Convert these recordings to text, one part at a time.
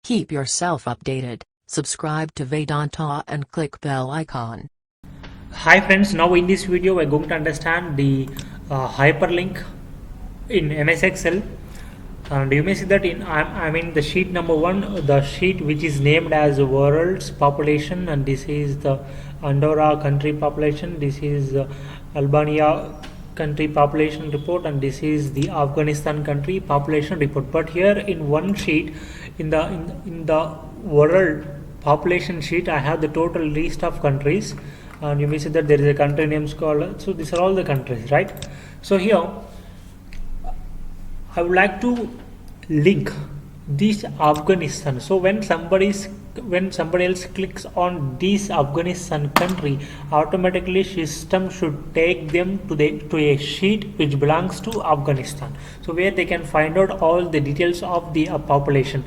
Keep yourself updated. Subscribe to Vedanta and click bell icon. Hi friends, now in this video we're going to understand the hyperlink in MS Excel, and you may see that I'm in the sheet number 1, the sheet which is named as world's population, and this is the Andorra country population, this is Albania country population report, and this is the Afghanistan country population report. But here in one sheet, in the world population sheet, I have the total list of countries, and you may see that there is a country names called, so these are all the countries, right? So here I would like to link this Afghanistan. So when somebody else clicks on this Afghanistan country, automatically system should take them to a sheet which belongs to Afghanistan, so where they can find out all the details of the population,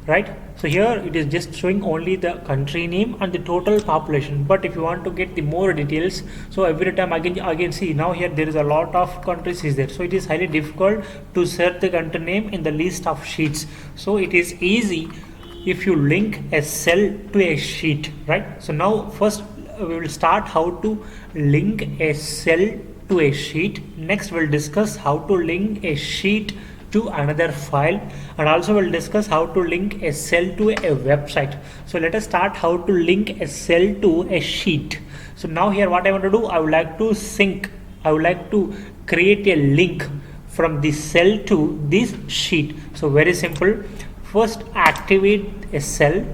right? So here it is just showing only the country name and the total population, but if you want to get the more details, so every time again see, now here there is a lot of countries is there, so it is highly difficult to search the country name in the list of sheets. So it is easy if you link a cell to a sheet, right? So now first we will start how to link a cell to a sheet. Next we'll discuss how to link a sheet to another file, and also we'll discuss how to link a cell to a website. So let us start how to link a cell to a sheet. So now here what I want to do, I would like to create a link from this cell to this sheet. So very simple, first activate a cell,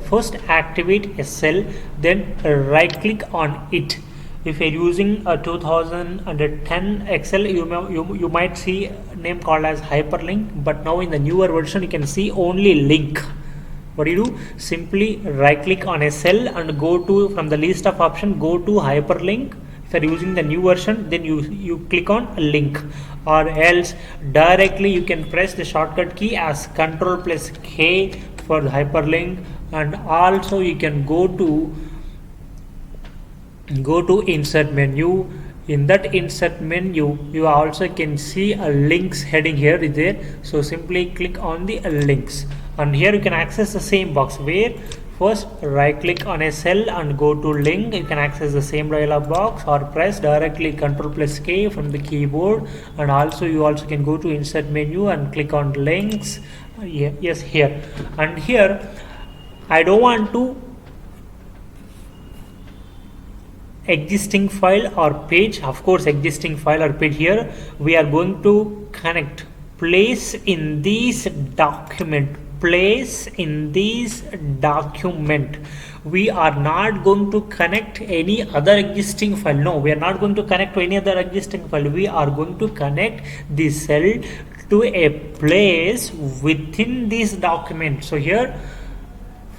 then right click on it. If you're using a 2010 Excel, you might see a name called as hyperlink, but now in the newer version you can see only link. What do you do? Simply right click on a cell and go to, from the list of options, go to hyperlink. If you're using the new version, then you click on link, or else directly you can press the shortcut key as Ctrl+K for the hyperlink, and also you can go to insert menu. In that insert menu you also can see a links heading here is there, so simply click on the links, and here you can access the same box where first right click on a cell and go to link. You can access the same dialog box, or press directly Ctrl+K from the keyboard, and also you also can go to insert menu and click on links. Yes, here, and here I don't want to existing file or page, of course existing file or page. Here we are going to connect place in this document. We are not going to connect any other existing file. No, we are not going to connect to any other existing file. We are going to connect the cell to a place within this document. So here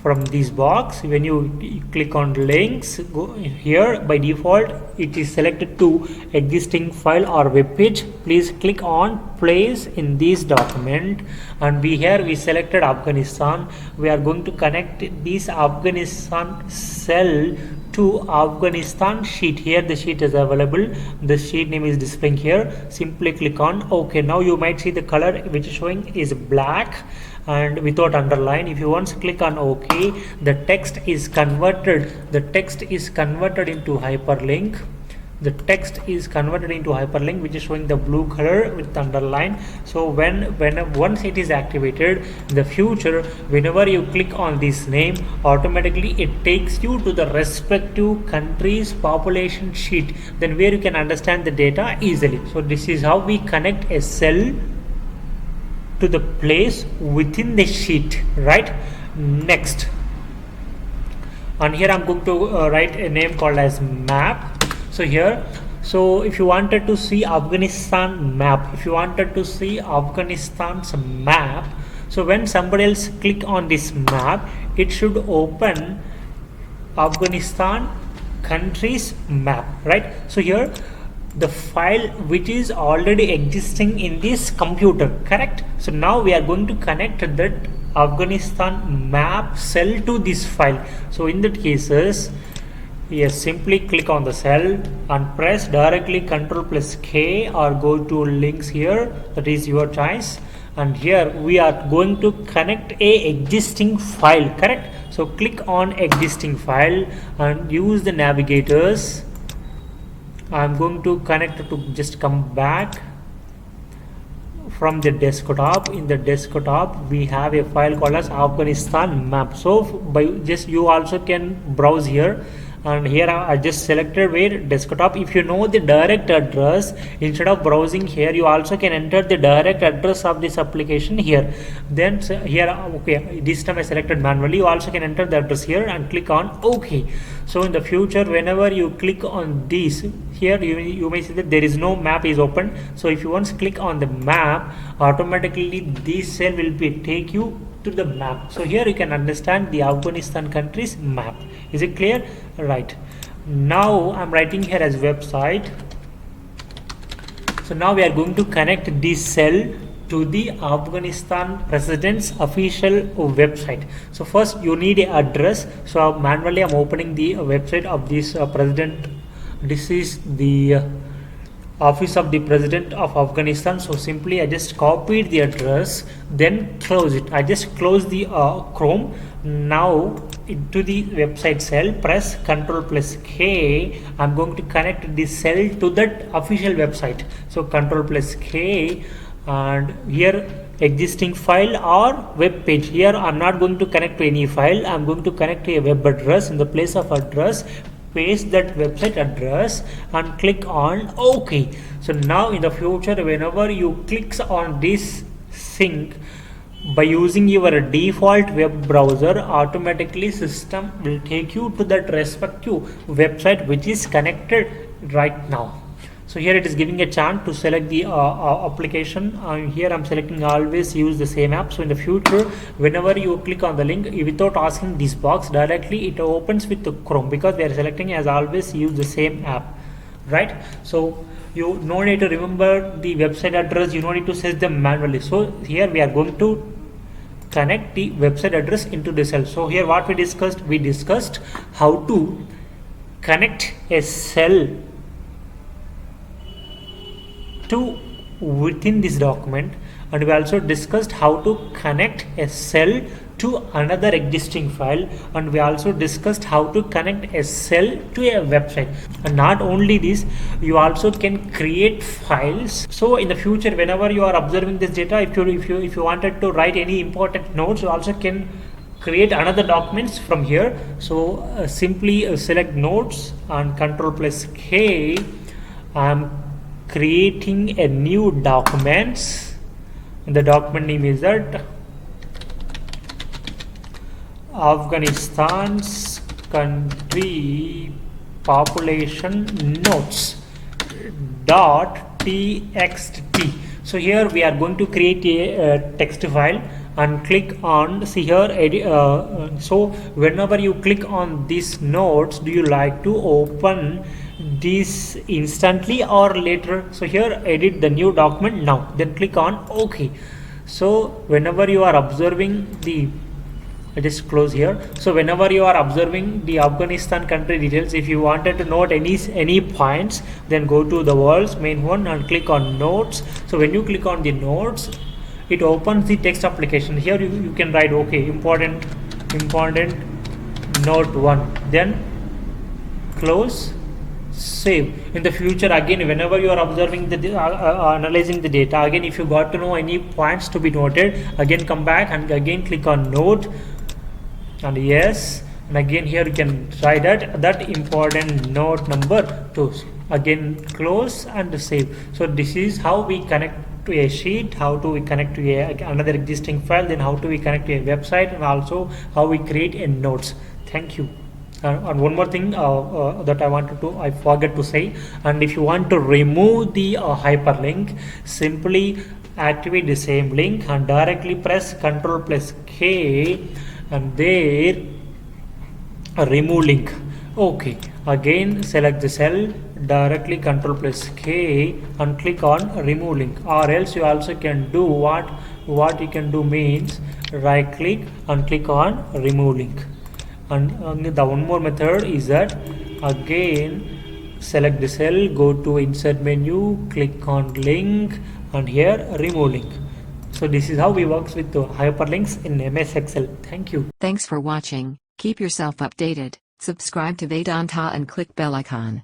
from this box, when you click on links, go here, by default it is selected to existing file or web page. Please click on place in this document, and we selected Afghanistan. We are going to connect this Afghanistan cell to Afghanistan sheet. Here the sheet is available, the sheet name is displaying here. Simply click on OK. Now you might see the color which is showing is black and without underline. If you once click on OK, the text is converted into hyperlink. Which is showing the blue color with underline. So once it is activated, in the future whenever you click on this name, automatically it takes you to the respective country's population sheet, then where you can understand the data easily. So this is how we connect a cell to the place within the sheet, right? Next, and here I'm going to write a name called as map. So here, so if you wanted to see Afghanistan's map, so when somebody else click on this map, it should open Afghanistan country's map, right? So here the file which is already existing in this computer, correct? So now we are going to connect that Afghanistan map cell to this file. So in that cases, yes, simply click on the cell and press directly Ctrl+K or go to links here, that is your choice, and here we are going to connect a existing file, correct? So click on existing file and use the navigators. I'm going to connect to just come back from the desktop. In the desktop we have a file called as Afghanistan map. So by just you also can browse here, and here I just selected where desktop. If you know the direct address, instead of browsing here, you also can enter the direct address of this application here. Then here, okay, this time I selected manually. You also can enter the address here and click on OK. So in the future, whenever you click on this here, you may see that there is no map is open. So if you once click on the map, automatically this cell will be take you to the map. So here you can understand the Afghanistan country's map. Is it clear? Right. Now I'm writing here as website. So now we are going to connect this cell to the Afghanistan president's official website. So first you need an address. So manually I'm opening the website of this president. This is the office of the president of Afghanistan. So simply I just copied the address, then close it. I just close the Chrome. Now into the website cell, press Ctrl+K. I'm going to connect this cell to that official website. So Ctrl+K, and here existing file or web page. Here I'm not going to connect to any file. I'm going to connect to a web address. In the place of address, paste that website address and click on OK. So now in the future, whenever you click on this sync by using your default web browser, automatically system will take you to that respective website which is connected right now. So here it is giving a chance to select the application. Here I'm selecting always use the same app. So in the future, whenever you click on the link, without asking this box, directly it opens with the Chrome, because we are selecting as always use the same app, right? So you no need to remember the website address, you no need to set them manually. So here we are going to connect the website address into the cell. So here what we discussed how to connect a cell to within this document, and we also discussed how to connect a cell to another existing file, and we also discussed how to connect a cell to a website. And not only this, you also can create files. So in the future, whenever you are observing this data, if you wanted to write any important notes, you also can create another documents from here. So simply select notes and Ctrl+K. I'm creating a new document, and the document name is that Afghanistan's country population notes .txt. So here we are going to create a text file and click on, see here, so whenever you click on these notes, do you like to open this instantly or later? So here edit the new document now, then click on OK. So whenever you are observing the, I just close here. So whenever you are observing the Afghanistan country details, if you wanted to note any points, then go to the world's main one and click on notes. So when you click on the notes, it opens the text application. Here you can write okay, important note 1, then close, save. In the future, again, whenever you are observing the analyzing the data, again if you got to know any points to be noted, again come back and again click on note and yes, and again here you can try that important note number 2, again close and save. So this is how we connect to a sheet, how do we connect to another existing file, then how do we connect to a website, and also how we create a notes. Thank you. And one more thing that I forgot to say, and if you want to remove the hyperlink, simply activate the same link and directly press Ctrl+K and there remove link. Okay, again select the cell, directly Ctrl+K and click on remove link, or else you also can do what you can do means right click and click on remove link. And the one more method is that again select the cell, go to insert menu, click on link and here remove link. So this is how we work with the hyperlinks in MS Excel. Thank you. Thanks for watching. Keep yourself updated. Subscribe to Vedanta and click bell icon.